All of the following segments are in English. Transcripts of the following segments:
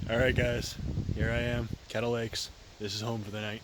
Alright guys, here I am, Kettle Lakes. This is home for the night.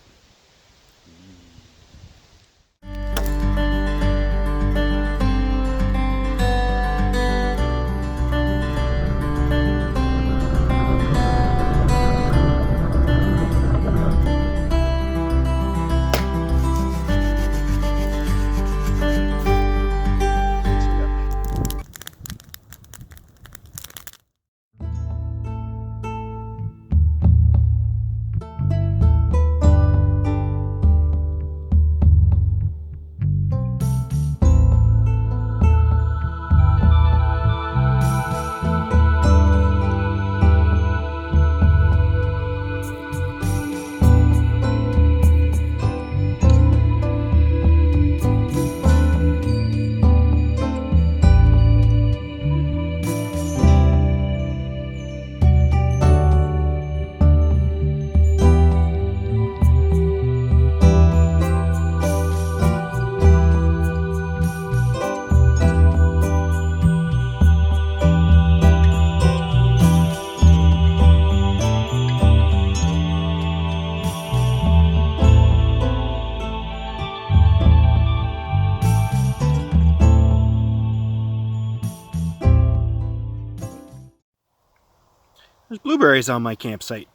There's blueberries on my campsite.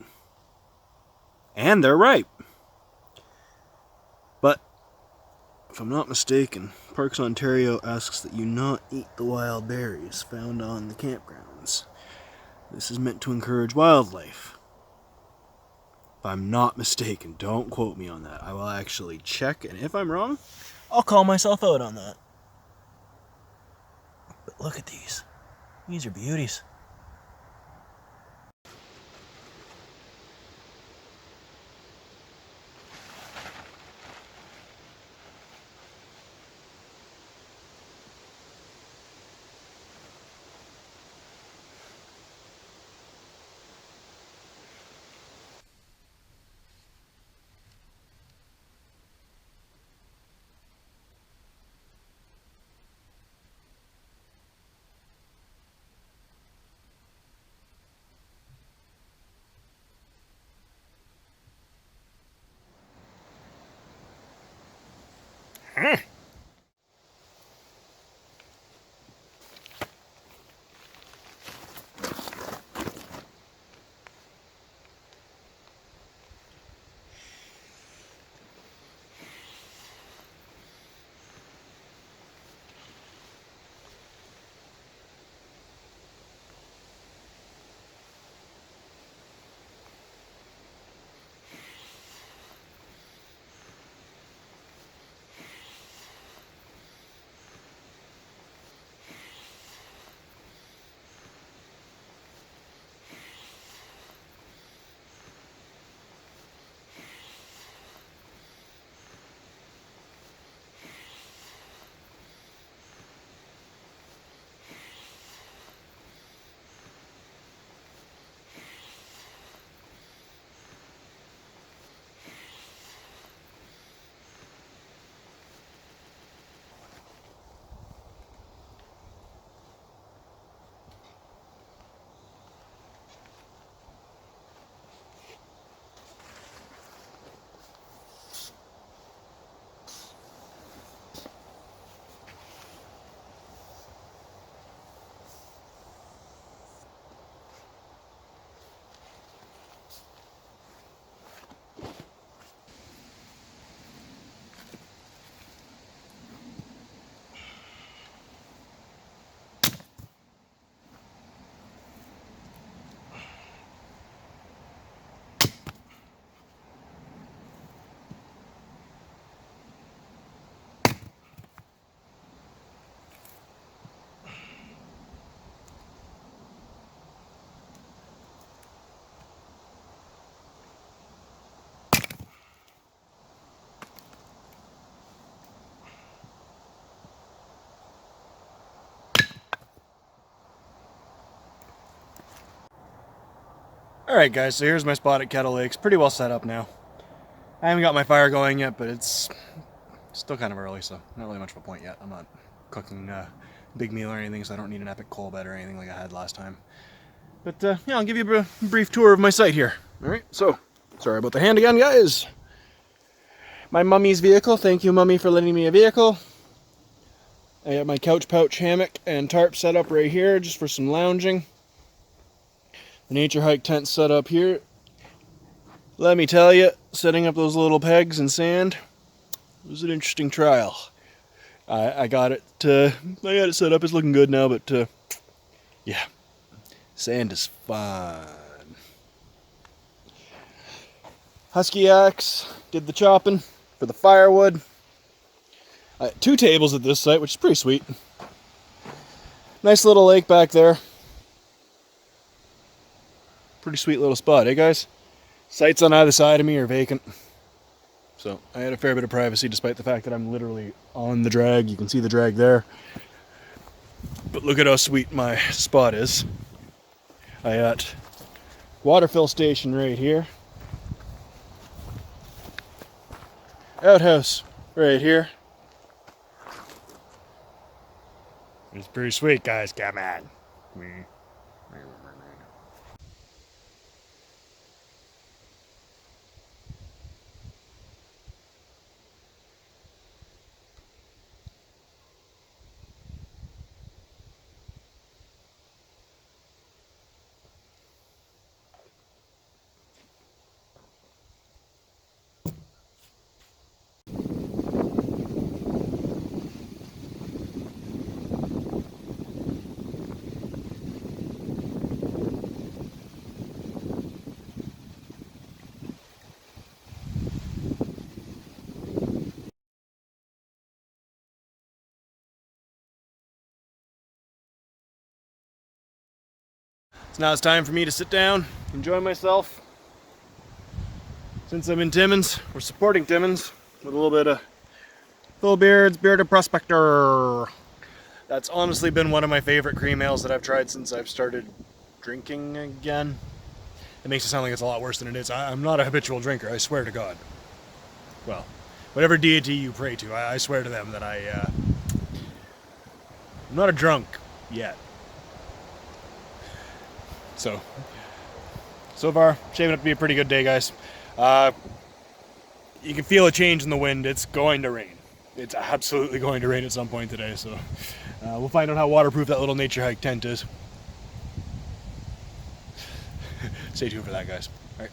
And they're ripe. But, if I'm not mistaken, Parks Ontario asks that you not eat the wild berries found on the campgrounds. This is meant to encourage wildlife. If I'm not mistaken, don't quote me on that. I will actually check, and if I'm wrong, I'll call myself out on that. But look at these. These are beauties. Alright guys, so here's my spot at Kettle Lakes. Pretty well set up now. I haven't got my fire going yet, but it's still kind of early, so not really much of a point yet. I'm not cooking a big meal or anything, so I don't need an epic coal bed or anything like I had last time. But yeah, I'll give you a brief tour of my site here. All right, so sorry about the hand again, guys. My mummy's vehicle. Thank you, mummy, for lending me a vehicle. I got my couch, pouch, hammock, and tarp set up right here just for some lounging. The nature hike tent set up here. Let me tell you, setting up those little pegs in sand was an interesting trial. I got it set up. It's looking good now, but yeah, sand is fun. Husky axe did the chopping for the firewood. 2 tables at this site, which is pretty sweet. Nice little lake back there. Pretty sweet little spot, eh, guys? Sites on either side of me are vacant. So I had a fair bit of privacy despite the fact that I'm literally on the drag. You can see the drag there. But look at how sweet my spot is. I got water fill station right here. Outhouse right here. It's pretty sweet, guys. Come on. So now it's time for me to sit down, enjoy myself. Since I'm in Timmins, we're supporting Timmins with a little bit of Phil Beard's Bearded Prospector. That's honestly been one of my favorite cream ales that I've tried since I've started drinking again. It makes it sound like it's a lot worse than it is. I'm not a habitual drinker, I swear to God. Well, whatever deity you pray to, I swear to them that I'm not a drunk yet. So far, shaping up to be a pretty good day, guys. You can feel a change in the wind. It's going to rain. It's absolutely going to rain at some point today, so we'll find out how waterproof that little nature hike tent is. Stay tuned for that, guys. All right.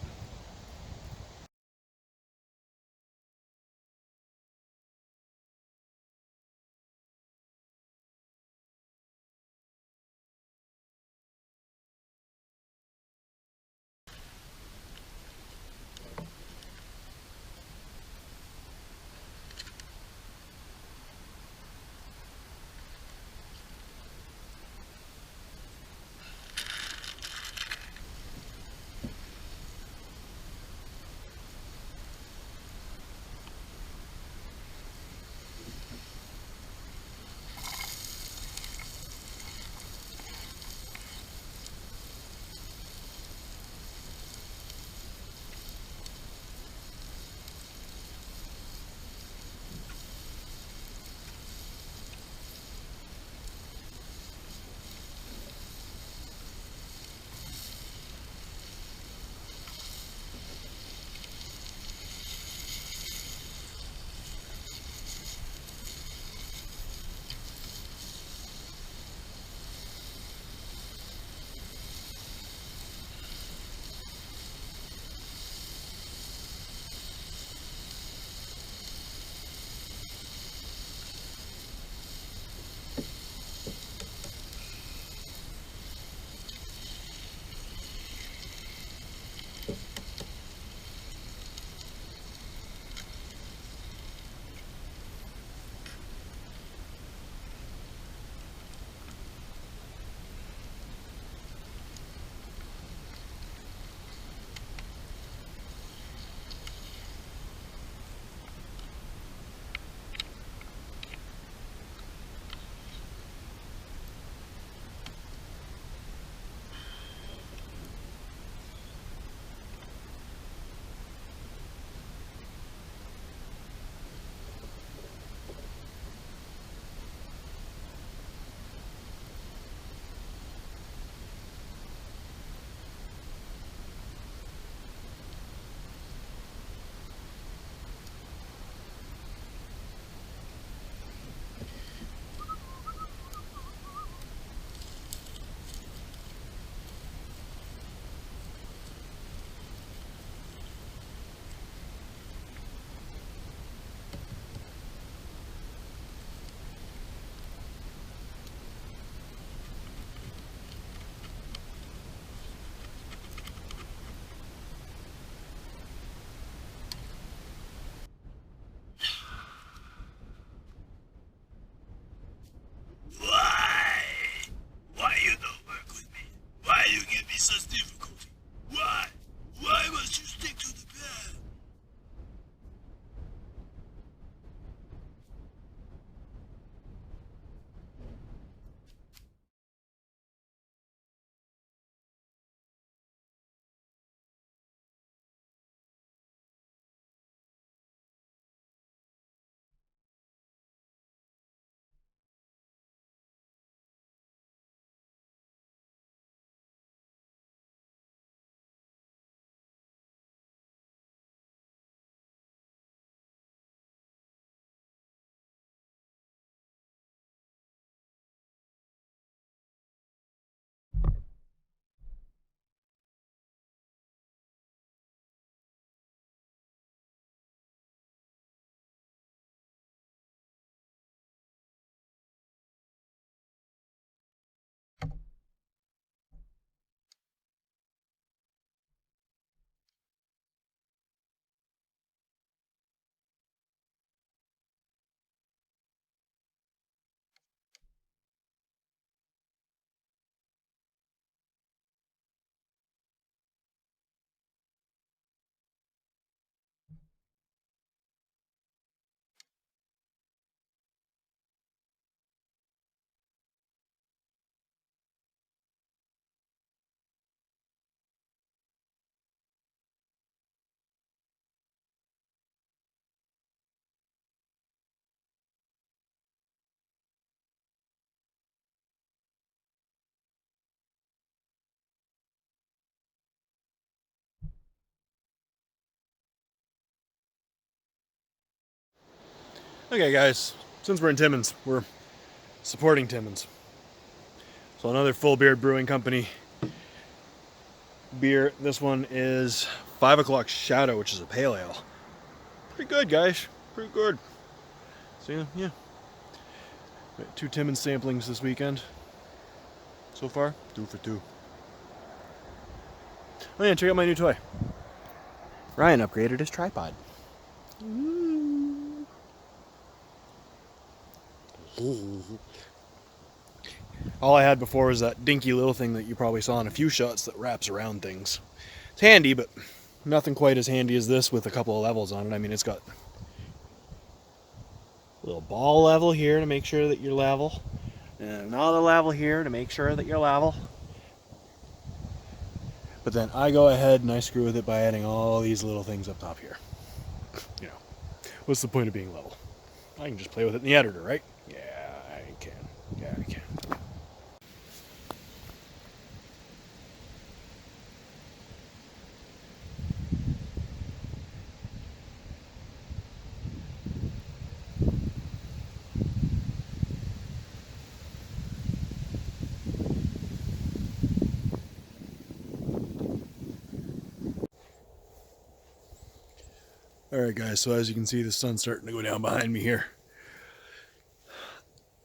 Okay guys, since we're in Timmins, we're supporting Timmins. So another Full Beard Brewing Company beer. This one is 5 o'clock Shadow, which is a pale ale. Pretty good, guys. Pretty good. So yeah. Got 2 Timmins samplings this weekend. So far, 2 for 2. Oh yeah, check out my new toy. Ryan upgraded his tripod. All I had before was that dinky little thing that you probably saw in a few shots that wraps around things. It's handy, but nothing quite as handy as this with a couple of levels on it. I mean, it's got a little ball level here to make sure that you're level, and another level here to make sure that you're level. But then I go ahead and I screw with it by adding all these little things up top here. You know, what's the point of being level? I can just play with it in the editor, right? Yeah, I can. Yeah, I can. Alright guys, so as you can see, the sun's starting to go down behind me here.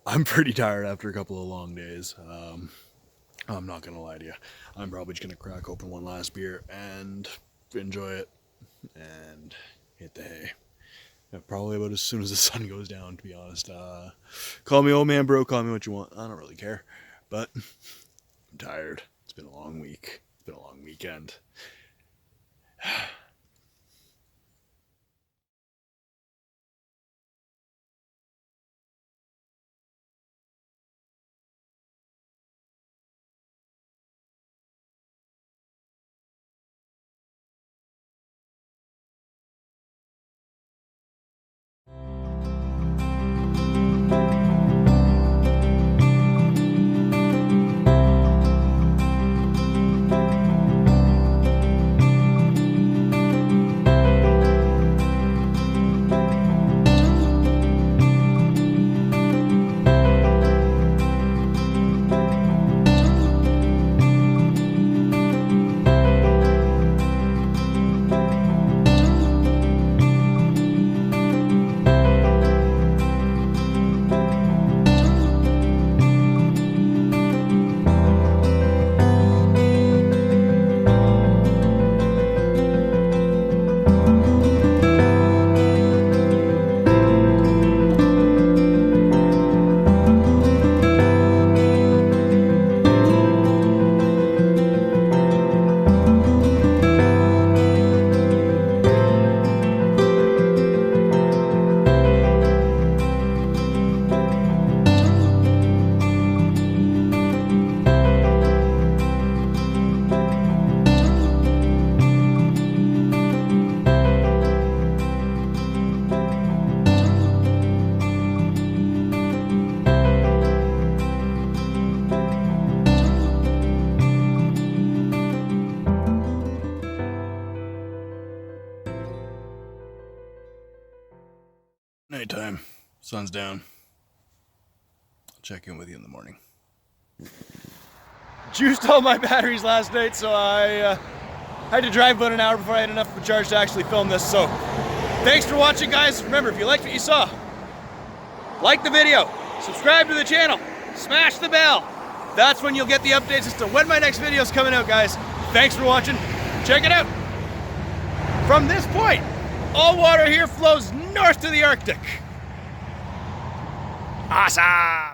I'm pretty tired after a couple of long days. I'm not going to lie to you. I'm probably just going to crack open one last beer and enjoy it and hit the hay. Yeah, probably about as soon as the sun goes down, to be honest. Call me old man bro, call me what you want. I don't really care. But I'm tired. It's been a long week. It's been a long weekend. Nighttime, sun's down. I'll check in with you in the morning. Juiced all my batteries last night, so I had to drive about an hour before I had enough of a charge to actually film this. So thanks for watching, guys. Remember, if you liked what you saw, like the video, subscribe to the channel, smash the bell. That's when you'll get the updates as to when my next video is coming out, guys. Thanks for watching. Check it out. From this point, all water here flows north to the Arctic. Awesome!